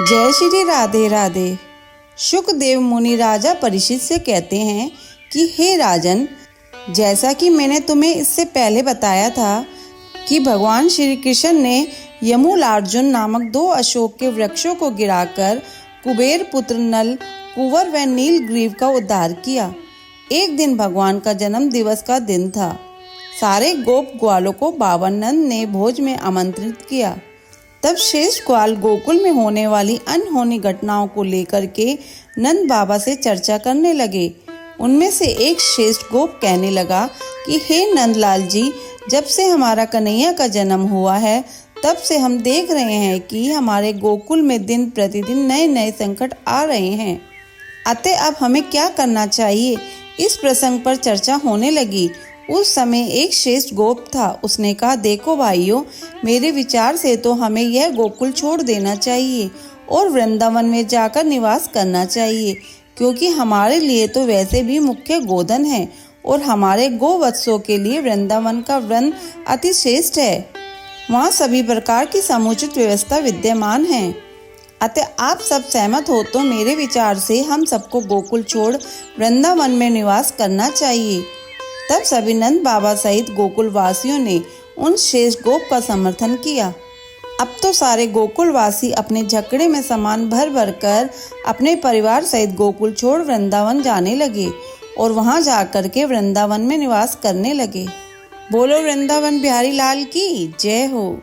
जय श्री राधे राधे। शुकदेव मुनि राजा परीक्षित से कहते हैं कि हे राजन, जैसा कि मैंने तुम्हें इससे पहले बताया था कि भगवान श्री कृष्ण ने यमूलार्जुन नामक 2 अशोक के वृक्षों को गिराकर कुबेर पुत्र नल, कुंवर व नीलग्रीव का उद्धार किया। एक दिन भगवान का जन्म दिवस का दिन था। सारे गोप ग्वालों को बाबा नंद ने भोज में आमंत्रित किया। तब शेष ग्वाल गोकुल में होने वाली अनहोनी घटनाओं को लेकर के नंद बाबा से चर्चा करने लगे। उनमें से एक श्रेष्ठ गोप कहने लगा कि हे नंदलाल जी, जब से हमारा कन्हैया का जन्म हुआ है तब से हम देख रहे हैं कि हमारे गोकुल में दिन प्रतिदिन नए नए संकट आ रहे हैं। अतः अब हमें क्या करना चाहिए, इस प्रसंग पर चर्चा होने लगी। उस समय एक श्रेष्ठ गोप था। उसने कहा, देखो भाइयों, मेरे विचार से तो हमें यह गोकुल छोड़ देना चाहिए और वृंदावन में जाकर निवास करना चाहिए, क्योंकि हमारे लिए तो वैसे भी मुख्य गोधन है और हमारे गोवत्सों के लिए वृंदावन का वन अति श्रेष्ठ है। वहाँ सभी प्रकार की समुचित व्यवस्था विद्यमान है। अतः आप सब सहमत हो तो मेरे विचार से हम सबको गोकुल छोड़ वृंदावन में निवास करना चाहिए। तब सभी नंद बाबा सहित गोकुल वासियों ने उन शेष गोप का समर्थन किया। अब तो सारे गोकुल वासी अपने झकड़े में सामान भर भर कर अपने परिवार सहित गोकुल छोड़ वृंदावन जाने लगे और वहां जाकर के वृंदावन में निवास करने लगे। बोलो वृंदावन बिहारी लाल की जय हो।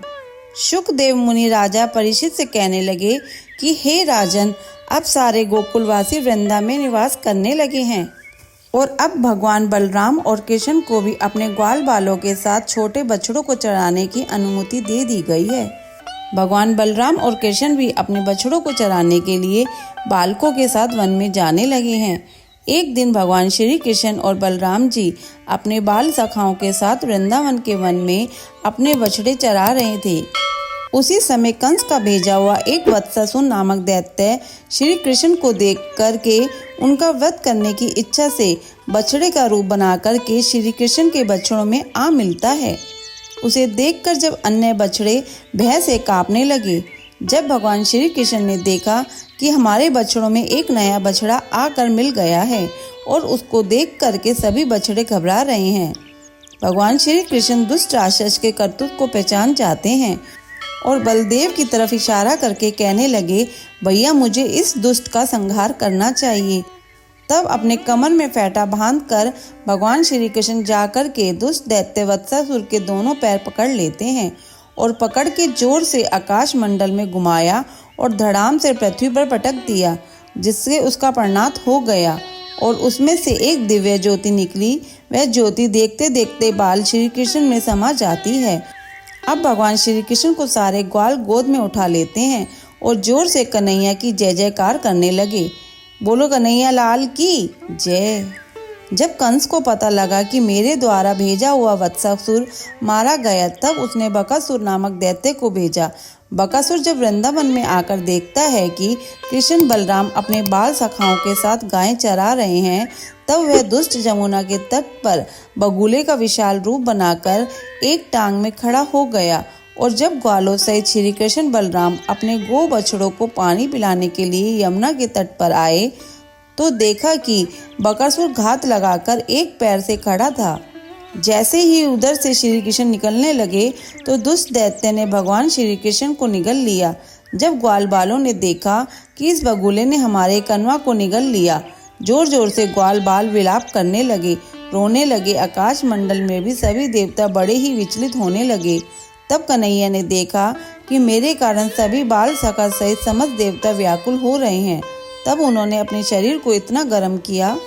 शुकदेव मुनि राजा परीक्षित से कहने लगे कि हे राजन, अब सारे गोकुलवासी वृंदा में निवास करने लगे हैं और अब भगवान बलराम और कृष्ण को भी अपने ग्वाल बालों के साथ छोटे बछड़ों को चराने की अनुमति दे दी गई है। भगवान बलराम और कृष्ण भी अपने बछड़ों को चराने के लिए बालकों के साथ वन में जाने लगे हैं। एक दिन भगवान श्री कृष्ण और बलराम जी अपने बाल सखाओं के साथ वृंदावन के वन में अपने बछड़े चरा रहे थे। उसी समय कंस का भेजा हुआ एक वत्सासुर नामक दैत्य श्री कृष्ण को देख करके उनका वध करने की इच्छा से बछड़े का रूप बना करके श्री कृष्ण के बछड़ों में आ मिलता है। उसे देखकर जब अन्य बछड़े भय से कांपने लगे। जब भगवान श्री कृष्ण ने देखा कि हमारे बछड़ों में एक नया बछड़ा आकर मिल गया है और उसको देख करके सभी बछड़े घबरा रहे हैं। भगवान श्री कृष्ण दुष्ट राक्षस के करतूत को पहचान जाते हैं और बलदेव की तरफ इशारा करके कहने लगे, भैया मुझे इस दुष्ट का संहार करना चाहिए। तब अपने कमर में फेंटा बांध कर भगवान श्री कृष्ण जाकर के दुष्ट दैत्य वत्सासुर के दोनों पैर पकड़ लेते हैं और पकड़ के जोर से आकाश मंडल में घुमाया और धड़ाम से पृथ्वी पर पटक दिया, जिससे उसका प्राणनाथ हो गया और उसमें से एक दिव्य ज्योति निकली। वह ज्योति देखते देखते बाल श्री कृष्ण में समा जाती है। अब भगवान श्री कृष्ण को सारे ग्वाल गोद में उठा लेते हैं और जोर से कन्हैया की जय जयकार करने लगे। बोलो कन्हैया लाल की जय। जब कंस को पता लगा कि मेरे द्वारा भेजा हुआ वत्सासुर मारा गया, तब उसने बकासुर नामक दैत्य को भेजा। बकासुर जब वृंदावन में आकर देखता है कि कृष्ण बलराम अपने बाल सखाओं के साथ गायें चरा रहे हैं, तब वह दुष्ट जमुना के तट पर बगुले का विशाल रूप बनाकर एक टांग में खड़ा हो गया। और जब ग्वालों सहित श्री कृष्ण बलराम अपने गो बछड़ों को पानी पिलाने के लिए यमुना के तट पर आए, तो देखा कि बकासुर घात लगाकर एक पैर से खड़ा था। जैसे ही उधर से श्री कृष्ण निकलने लगे तो दुष्ट दैत्य ने भगवान श्री कृष्ण को निगल लिया। जब ग्वाल बालों ने देखा कि इस बगुले ने हमारे कनवा को निगल लिया, जोर जोर से ग्वाल बाल विलाप करने लगे, रोने लगे। आकाश मंडल में भी सभी देवता बड़े ही विचलित होने लगे। तब कन्हैया ने देखा कि मेरे कारण सभी बाल सखा सहित समस्त देवता व्याकुल हो रहे हैं। तब उन्होंने अपने शरीर को इतना गर्म किया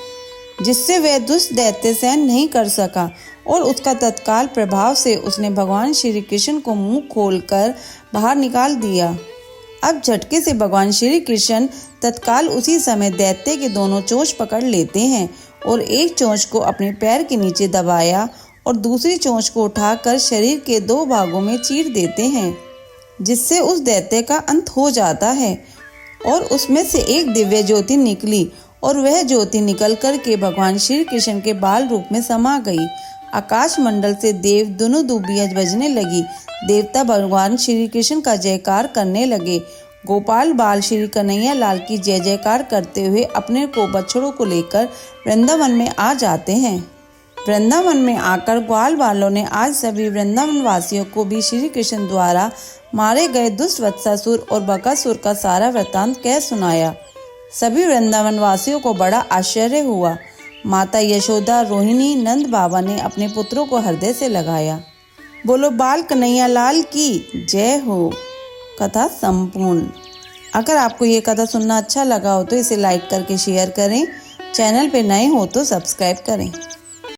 जिससे वह दुष्ट दैत्य सहन नहीं कर सका और उसका तत्काल प्रभाव से उसने भगवान श्री कृष्ण को मुंह खोलकर बाहर निकाल दिया। अब झटके से भगवान श्री कृष्ण तत्काल उसी समय दैत्य के दोनों चोंच पकड़ लेते हैं और एक चोंच को अपने पैर के नीचे दबाया और दूसरी चोंच को उठाकर शरीर के 2 भागों में चीर देते हैं, जिससे उस दैत्य का अंत हो जाता है। और उसमें से एक दिव्य ज्योति निकली और वह ज्योति निकल करके भगवान श्री कृष्ण के बाल रूप में समा गई। आकाश मंडल से देव दोनों दुबियां बजने लगी। देवता भगवान श्री कृष्ण का जयकार करने लगे गोपाल बाल श्री कन्हैया लाल की जय जयकार करते हुए अपने को बछड़ों को लेकर वृंदावन में आ जाते हैं। वृंदावन में आकर ग्वाल बालों ने आज सभी वृंदावन वासियों को भी श्री कृष्ण द्वारा मारे गए दुष्ट वत्सासुर और बकासुर का सारा वृतांत कह सुनाया। सभी वृंदावन वासियों को बड़ा आश्चर्य हुआ। माता यशोदा, रोहिणी, नंद बाबा ने अपने पुत्रों को हृदय से लगाया। बोलो बाल कन्हैया लाल की जय हो। कथा संपूर्ण। अगर आपको ये कथा सुनना अच्छा लगा हो तो इसे लाइक करके शेयर करें। चैनल पे नए हो तो सब्सक्राइब करें।